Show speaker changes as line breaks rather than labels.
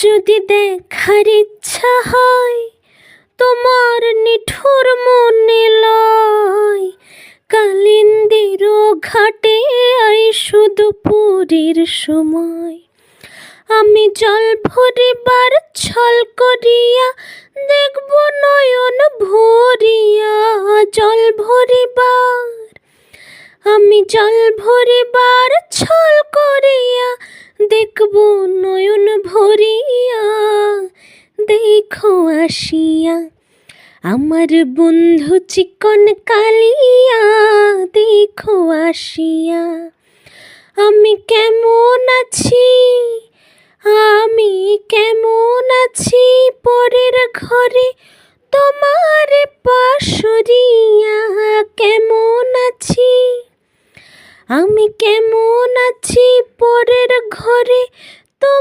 যদি দেখার ইচ্ছা হয় তোমার নিঠুর মনে লয়, কালিন্দির ঘাটে আই শুধু পুরীর সময়। আমি জল ভরিবার ছল করিয়া দেখব নয়ন ভরিয়া, জল ভরিবার আমি জল ভরিবার ছল করিয়া দেখব নয়ন ভরিয়া। দেখো আসিয়া আমার বন্ধু চিকন কালিয়া, দেখো আসিয়া আমি কেমন আছি, আমি কেমন আছি পরের ঘরে তোমার পাশরিয়া। কেমন আছি আমি, কেমন আছি পরের ঘরে তোমার